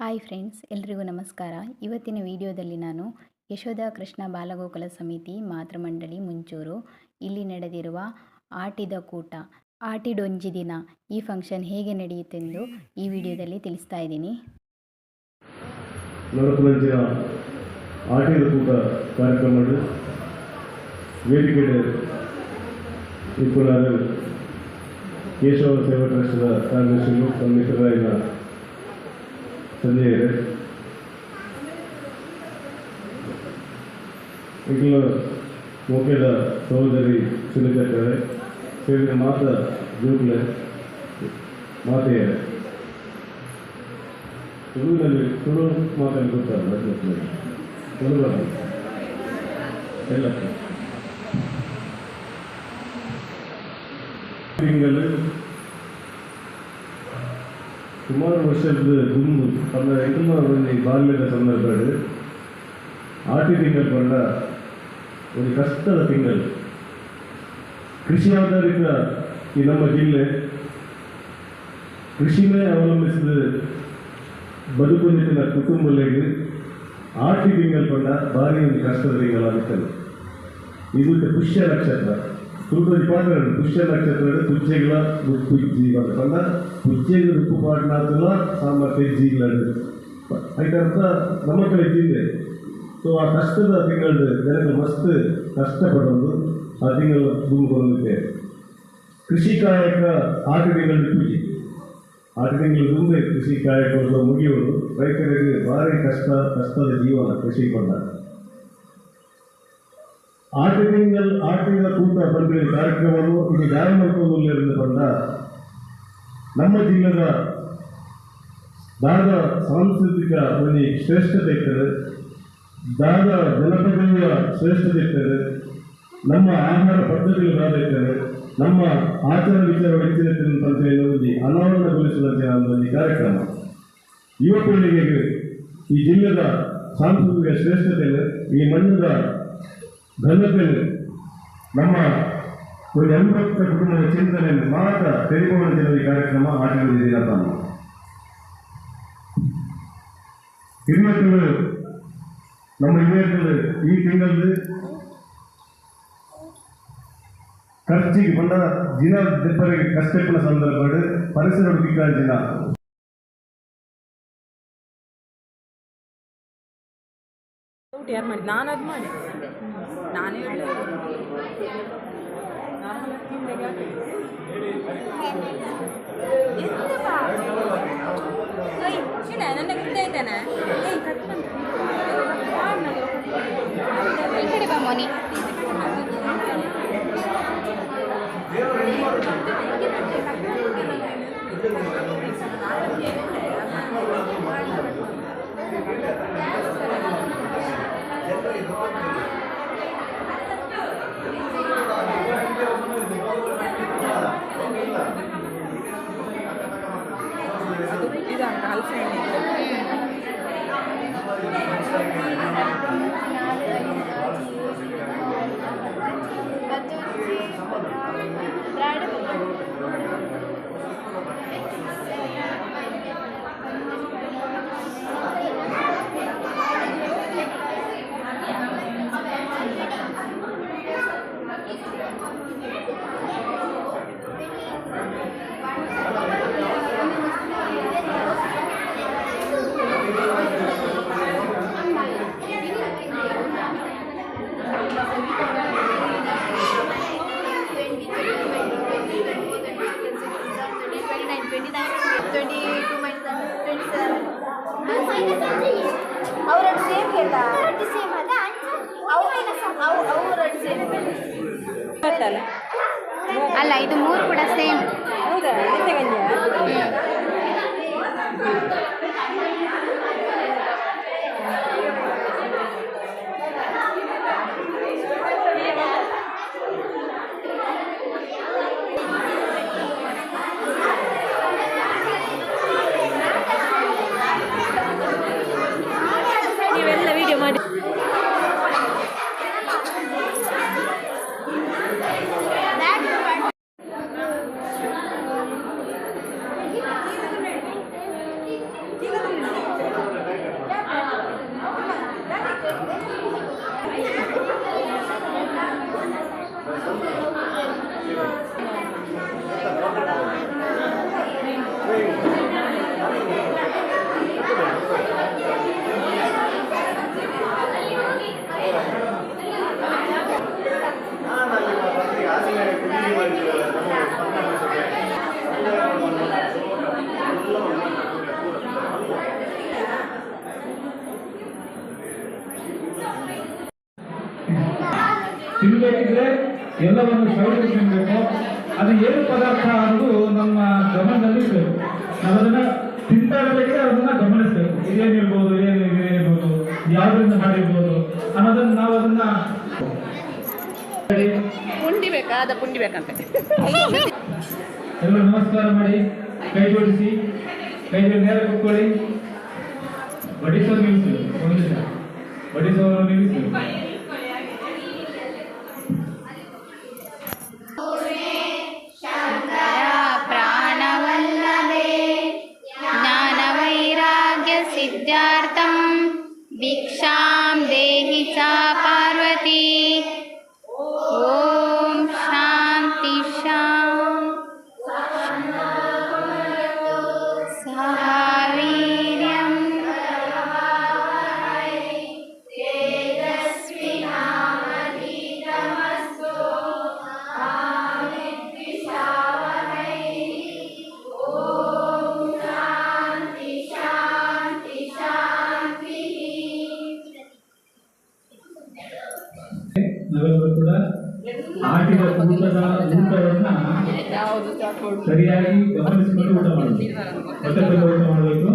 Hi friends, ಎಲ್ರಿಗೂ ನಮಸ್ಕಾರ. ಇವತ್ತಿನ ವಿಡಿಯೋದಲ್ಲಿ ನಾನು ಯಶೋಧ ಕೃಷ್ಣ ಬಾಲಗೋಕುಲ ಸಮಿತಿ ಮಾತೃಮಂಡಳಿ ಮುಂಚೂರು ಇಲ್ಲಿ ನಡೆದಿರುವ ಆಟಿದ ಕೂಟ, ಆಟಿಡೊಂಜಿ ದಿನ ಈ ಫಂಕ್ಷನ್ ಹೇಗೆ ನಡೆಯುತ್ತೆಂದು ಈ ವಿಡಿಯೋದಲ್ಲಿ ತಿಳಿಸ್ತಾ ಇದ್ದೀನಿ. ಆಟಿದ ಕೂಟ ಕಾರ್ಯಕ್ರಮ ವೇದಿಕೆ ಕೇಶವ ಸೇವಾ ಟ್ರಸ್ಟ್ನ ಕಾರ್ಯದರ್ಶಿಗಳು ತಮ್ಮ ಮಿತ್ರರಾದ ಸಂಜಯ್ ಈಗಲೂ ಮುಖ್ಯದ ಸಹೋದರಿ ಸುನಿತಾ ಸೇರಿದ ಮಾತಾ ಜೋಗ್ಲೆ ಮಾತೆಯರು ತುಳುವಿನಲ್ಲಿ ತುಳು ಮಾತನ್ನು ಗೊತ್ತಲ್ಲ ತುಳು ಎಲ್ಲ ತಿಂಗಳು ಸುಮಾರು ವರ್ಷದ ದುಂಬು ಎಂಟುನೂರಲ್ಲಿ ಬಾಲ್ಯದ ಸಂದರ್ಭದಲ್ಲಿ ಆಟಿ ತಿಂಗಳು ಕೊಂಡ ಒಂದು ಕಷ್ಟದ ತಿಂಗಳು. ಕೃಷಿ ಆಧಾರಿತ ಈ ನಮ್ಮ ಜಿಲ್ಲೆ ಕೃಷಿನೇ ಅವಲಂಬಿಸಿದ ಬದುಕು ನಿಟ್ಟಿನ ಕುಟುಂಬಗಳಿಗೆ ಆಟಿ ತಿಂಗಳು ಕೊಂಡ ಭಾರಿ ಒಂದು ಕಷ್ಟದ ತಿಂಗಳಾಗುತ್ತದೆ. ಇದು ಪುಷ್ಯ ನಕ್ಷತ್ರ ತುಳುದಲ್ಲಿ ಪಾತ್ರ ಪುಷ್ಯ ನಕ್ಷತ್ರ ಪುಜ್ಜೆಗಳ ಪುಜ್ಜಿ ಬಂದ ಪುಜ್ಜೆಗೆ ಉಪ್ಪು ಪಾಡ್ನಾತಲ್ಲ ಸಾಂಬಾರ್ ತೆಜ್ಜಿಗಳು ಅದಕ್ಕಂತ ನಮ್ಮ ಕಡೆ ಜಿಲ್ಲೆ. ಸೊ ಆ ಕಷ್ಟದ ತಿಂಗಳು ಜನಗಳು ಮಸ್ತ್ ಕಷ್ಟಪಡೋದು ಆ ತಿಂಗಳು ತುಂಬಿಕೊಳ್ಳುತ್ತೆ. ಕೃಷಿ ಕಾಯಕ 8 ತಿಂಗಳು ಪೂಜೆ 8 ತಿಂಗಳು ತುಂಬೆ ಕೃಷಿ ಕಾಯಕಗಳು ಮುಗಿಯುವುದು ರೈತರಿಗೆ ಭಾರಿ ಕಷ್ಟದ ಜೀವನ ಕೃಷಿ ಕೊಂಡ. 8 ತಿಂಗಳ ಕೂಟ ಬಂದಿರುವ ಕಾರ್ಯಕ್ರಮವನ್ನು ಇದು ದಾರಮಲ್ಪದಲ್ಲಿருந்து ಬಂದ ನಮ್ಮ ಜಿಲ್ಲೆಯ ದಾದ ಸಾಂಸ್ಕೃತಿಕ ಒಂದು ಶ್ರೇಷ್ಠತೆ ಇರ್ತದೆ, ದಾದ ಜನಪದೀಯ ಶ್ರೇಷ್ಠತೆ ಇರ್ತದೆ, ನಮ್ಮ ಆಹಾರ ಪದ್ಧತಿಗಳು ದಾದ ಇರ್ತದೆ, ನಮ್ಮ ಆಚಾರ ವಿಚಾರ ಹೆಚ್ಚಿನ ಒಂದು ಅನಾವರಣಗೊಳಿಸುವಂತಹ ಒಂದು ಕಾರ್ಯಕ್ರಮ ಯುವ ಪೀಳಿಗೆಗೆ ಈ ಜಿಲ್ಲೆಯ ಸಾಂಸ್ಕೃತಿಕ ಶ್ರೇಷ್ಠತೆ ಈ ಮಣ್ಣದ ಘನತೆ ನಮ್ಮ ಒಂದು 80 ಕುಟುಂಬದ ಚಿಂತನೆಯನ್ನು ಮಾತ್ರ ತೆರೆದುಕೊಳ್ಳುವ ಈ ಕಾರ್ಯಕ್ರಮ ಆಟಿದ ತಾನು ಹಿರಿಯರು ನಮ್ಮ ಹಿರಿಯರು ಈ ತಿಂಗಳಲ್ಲಿ ಖರ್ಚಿಗೆ ಬಂದ ದಿನ ದೆಬ್ಬರಿಗೆ ಕಷ್ಟಪಡ ಸಂದರ್ಭ ಪರಿಸರ ಹುಡುಕಿದ ದಿನ ಯಾರು ಮಾಡಿ ನಾನು ಅದು ಮಾಡಿ ನಾನೇ ನನ್ನ ಗುಡ್ಡ ಐತಾನೆ ಈ ಕಡೆ ಬಾ ಮೋನಿ. ಇದಂತ ಹಲಸೆ ಅಲ್ಲ, ಇದು 3 ಕೂಡ ಸೇಮ್. ಹೌದಾ? ನೀವೆಲ್ಲ ವಿಡಿಯೋ ಮಾಡಿ Thank you. ತಿನ್ನಬೇಕಿದ್ರೆ ಎಲ್ಲವನ್ನು ಸೌಲಭ್ಯ ತಿನ್ನಬೇಕು. ಅದು ಏನು ಪದಾರ್ಥ ಅನ್ನೋದು ನಮ್ಮ ಗಮನದಲ್ಲಿ ಇರಬೇಕು. ನಾವು ಅದನ್ನ ತಿಂತಾ ಇರಬೇಕಿದ್ರೆ ಅದನ್ನ ಗಮನಿಸಬೇಕು. ಇದೇನಿರ್ಬೋದು, ಇದೇನಿರ್ಬೋದು, ಯಾವುದರಿಂದ ಮಾಡಿರ್ಬೋದು ಅನ್ನೋದನ್ನ ನಾವು ಅದನ್ನ ಪುಂಡಿ ಬೇಕಾ ಅದ ಪುಂಡಿ ಬೇಕಂತ ಎಲ್ಲರೂ ನಮಸ್ಕಾರ ಮಾಡಿ, ಕೈ ಜೋಡಿಸಿ, ಕೈ ಜೋಡಿ ನೇರ ಕೂತ್ಕೊಳ್ಳಿ. ಬಡಿಸೋರು ನಿಲ್ಲಿಸಿ, ಒಂದು ನಿಮಿಷ ಬಡಿಸೋರು ನಿಲ್ಲಿಸಿ. ಪ್ರಾಣವಲ್ಲದೆ ಜ್ಞಾನವೈರಾಗ್ಯ ಸಿದ್ಧಾರ್ಥಂ ಭಿಕ್ಷಾಂ ದೇಹಿ ಚ ಪಾರ್ವತಿ. ಓಂ ಶಾಂತಿ ಸಹ ವೀರ್ಯಂ ನಾವೆಲ್ಲರೂ ಕೂಡ ಆಟಿದ ಊಟವನ್ನ ಯಾವುದು ಚಾಕೋಡು ಸರಿಯಾಗಿ ಗಮನಿಸಿಕೊಂಡು ಊಟ ಮಾಡಬೇಕು. ಹೊಟ್ಟೆ ತುಂಬ ಊಟ ಮಾಡಬೇಕು.